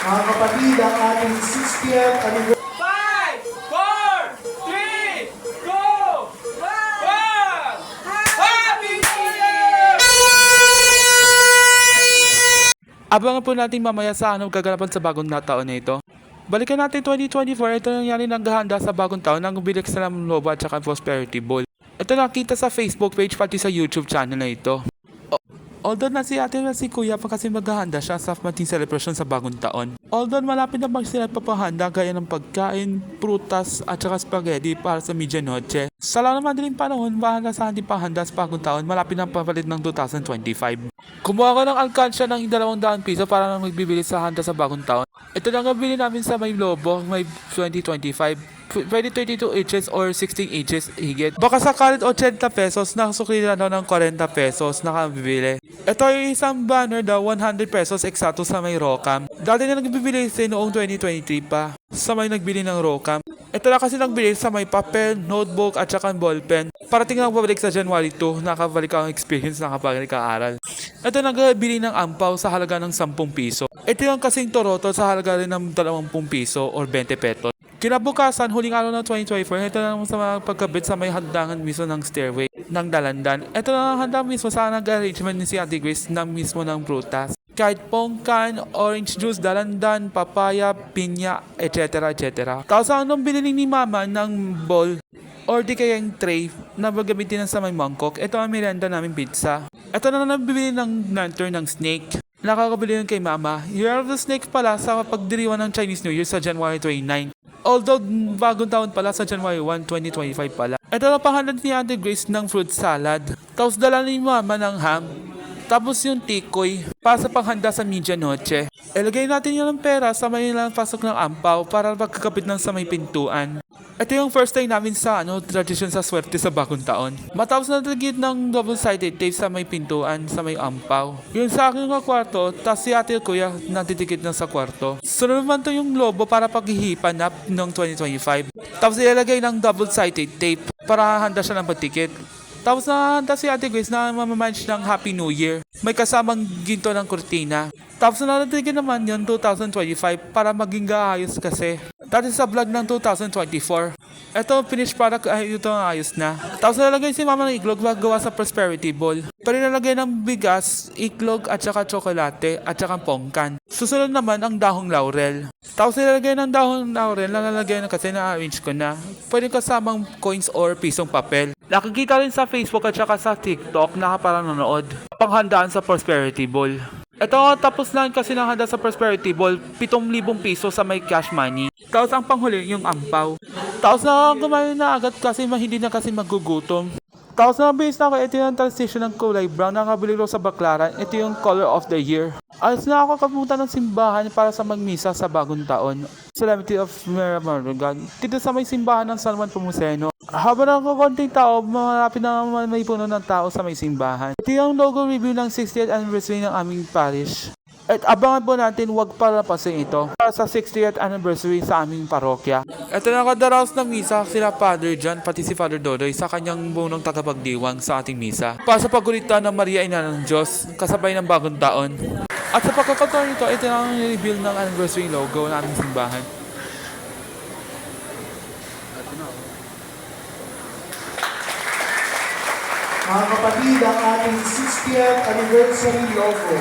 Mga kapatid, ang ating 60th anniversary. 5, 4, 3, 2, 1! Happy New Year! Abangan po natin mamaya sa anong kaganapan sa bagong na taon na ito. Balikan natin 2024, ito nangyari naghahanda sa bagong taon ng Bilik sa Lobo at saka Prosperity Bowl. Ito nakita sa Facebook page pati sa YouTube channel na ito. Although na si ate na si kuya pa kasi maghahanda siya sa mating celebration sa bagong taon. Although malapit na sila papahanda gaya ng pagkain, prutas at saka spaghetti para sa medianoche. Sa lang naman din panahon, bahanda sa ating pahanda sa bagong taon, malapit ng papalit ng 2025. Kumuha ko ng alkansya ng 200 piso para nang magbibili sa handa sa bagong taon. Ito lang ang bili namin sa may Lobo, may 2025. Pwede 22 inches or 16 inches higit. Baka sa kalit 80 pesos, nakasukli na daw ng 40 pesos nakabibili. Ito ay isang banner daw, 100 pesos eksakto sa may Rocam. Dati na nagbibili kasi noong 2023 pa sa may nagbili ng Rocam. Ito na kasi nagbili sa may papel, notebook at saka ballpen. Parating na babalik sa January 2, nakabalik ang experience, nakabalik ang aral. Ito nagbili ng ampaw sa halaga ng 10 piso. Ito yung kasing toroto sa halaga rin ng 20 piso or 20 pesos. Kinabukasan, huling araw ng 2024, ito na naman sa mga pagkabit sa may handangan mismo ng stairway ng dalandan. Ito na ang handang mismo sa nag-arrangement ni si Ate Grace ng mismo ng prutas. Kahit pongkan, orange juice, dalandan, papaya, pinya, etc. etc. Tapos ang nung binili ni Mama ng bowl or di kaya yung tray na magamitin sa may mangkok, ito ang merienda namin pizza. Ito na nabibili ng lantern ng snake. Nakakabili yun kay Mama. Year of the Snake pala sa pagdiriwan ng Chinese New Year sa January 29. Although bagong taon pala sa January 1, 2025 pala. Ito na pahanda ni Ate Grace ng fruit salad. Tapos dala ni Mama ng ham. Tapos yung tikoy para sa panghanda sa medianoche. Ilagay natin yun ng pera sa may lang pasok ng ampaw para pagkakapit ng sa may pintuan. Ito yung first time namin sa tradition sa swerte sa bagong taon. Matapos na nalagyan ng double-sided tape sa may pintuan sa may ampaw. Yun sa akin ng kwarto, tas si ate kuya natitikit na sa kwarto. Sunod naman to yung lobo para paghihipan up ng 2025. Tapos ilalagay ng double-sided tape para handa siya ng patikit. Tapos nahanda si Ate Grace na mamamanch ng Happy New Year. May kasamang ginto ng kurtina. Tapos nalagyan naman yun 2025 para maging gaayos kasi. Dati sa vlog ng 2024. Ito finished product ay ito ang ayos na. Tapos nalagay si Mama ng iklog gawa sa Prosperity Bowl. Pero nalagay ng bigas, iklog at saka tsokolate at saka pongkan. Susunod naman ang dahong laurel. Tapos nilagay ng dahong laurel na nalagay na kasi na-arrange ko na. Pwede kasamang coins or pisong papel. Nakikita rin sa Facebook at saka sa TikTok nakaparanood. Panghandaan sa Prosperity Bowl. Ito tapos na kasi nahanda sa Prosperity Bowl, 7,000 piso sa may cash money. Tapos ang panghuli yung ampaw. Tapos na kumain na agad kasi hindi na kasi magugutom. Tapos na base na ako, ito yung transition ng kulay brown na nakabili ko sa Baklaran. Ito yung color of the year. Alas na ako kapunta ng simbahan para sa magmisa sa bagong taon. Solemnity of Maramarugad. Dito sa may simbahan ng San Juan Pomuceno. Habang ako konting tao, malapit na may puno ng tao sa may simbahan. Ito yung logo review ng 60th anniversary ng aming parish. At abangan po natin, huwag palapasin ito para sa 60th anniversary sa aming parokya. Ito na nakadaraos ng misa sila Father John pati si Father Dodoy sa kanyang bunong tagapagdiwang sa ating misa. Para sa pagulitan ng Maria Ina ng Diyos, kasabay ng bagong taon. At sa pagkakataon nito, ito na ang reveal ng anniversary logo ng aming simbahan. Mga kapatid, ang ating 60th anniversary logo.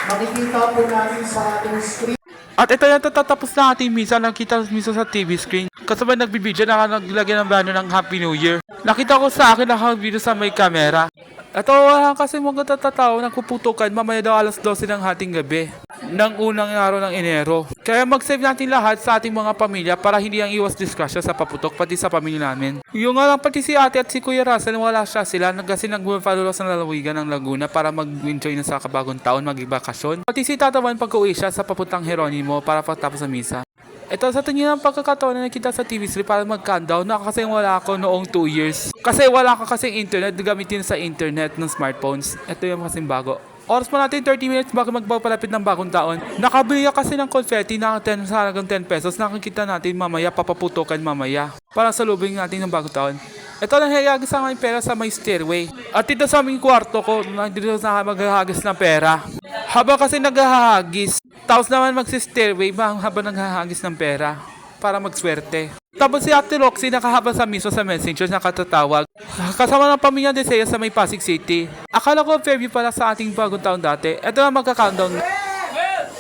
Makikita po natin sa ating screen. At ito yung tatapos na ating misa, nakita mismo sa TV screen. Kasabay nagbibideo, naglagyan ng banner ng Happy New Year. Nakita ko sa akin nakabideo sa may camera. Ito kasi mga tatatao nagpuputukan mamaya daw alas 12 ng hating gabi ng unang araw ng Enero. Kaya mag-save natin lahat sa ating mga pamilya para hindi ang iwas disgrasya sa paputok pati sa pamilya namin. Yung nga lang pati si ate at si Kuya Russell wala siya sila kasi nagpapalulos ng lalawigan ng Laguna para mag-enjoy na sa kabagong taon, mag-ibakasyon. Pati si Tatawan pag-uwi siya sa papuntang Heronimo para pagtapos ng misa. Ito sa tingin ng pagkakataon na nakita sa TV screen para mag-countdown na kasi wala ako noong 2 years. Kasi wala ka kasing internet, gamitin sa internet ng smartphones. Ito yung kasing bago. Oras pa natin 30 minutes bago magpapalapit ng bagong taon. Nakabili ka kasi ng confetti na 10 sa halagang 10 pesos. Nakikita natin mamaya, papaputukan mamaya. Para sa lubing natin ng bagong taon. Ito lang hiyagis ang aming pera sa may stairway. At dito sa aming kwarto ko, dito sa maghahagis ng pera. Habang kasi naghahagis, Tapos naman magsi-stairway habang naghahagis ng pera para magswerte. Tapos si Ate Roxy nakahaba sa mismo sa messenger nakatatawag. Kasama ng pamilya de Seo sa may Pasig City. Akala ko Fairview pala sa ating bagong taon dati. Ito na magka-countdown. 12,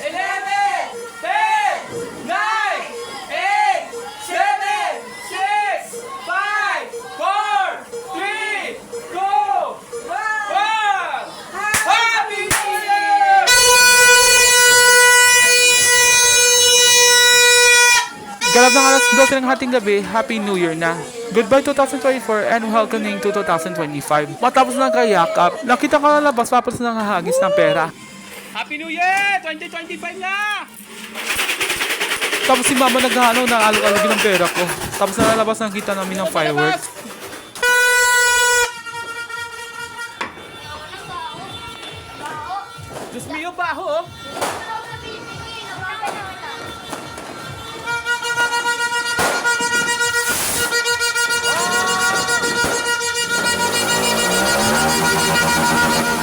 11, 10, 9, 8, 7, 6, 5, 4, 3, 2, 1. Happy New Year! Galap ng alas 12 ng hating gabi, Happy New Year na. Goodbye 2024 and welcoming to 2025. Matapos ng kayakap, nakita ko na labas papos ng hahagis ng pera. Happy New Year! 2025 na! Tapos si mama naghahano ng alog-alog ng pera ko. Tapos nalalabas ng kita namin ng fireworks. Diyos mio, baho!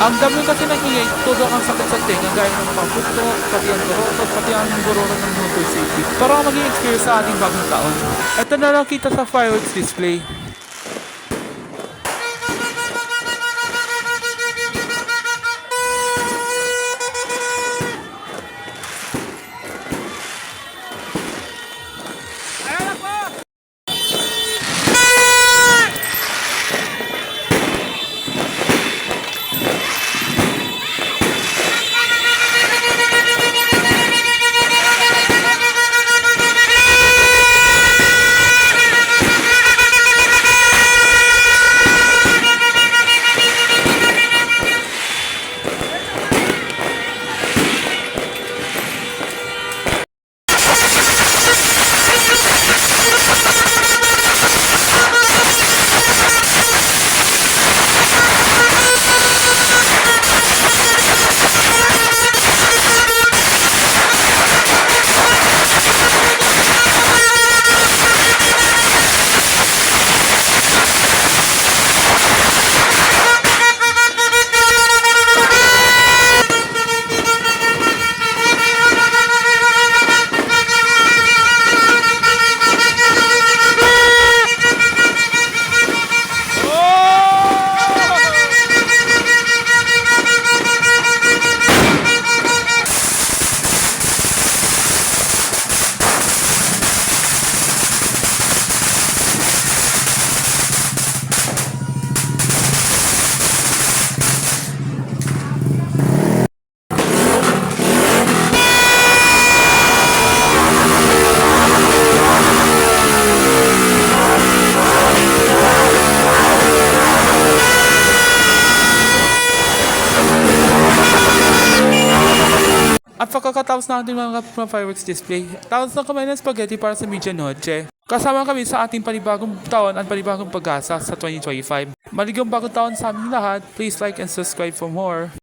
Ang dami kasi ng ingay, todo ang sakit sa tenga gaya ng pamputok, pati ang gorotos, pati ang guroro ng motor safety. Para ang maging experience sa ating bagong taon. Ito na lang kita sa fireworks display. Ayan ako! At pagkakatapos na ating mga fireworks display, tapos na kami ng spaghetti para sa medianoche. Kasama kami sa ating panibagong taon at panibagong pag-asa sa 2025. Maligayang bagong taon sa aming lahat. Please like and subscribe for more.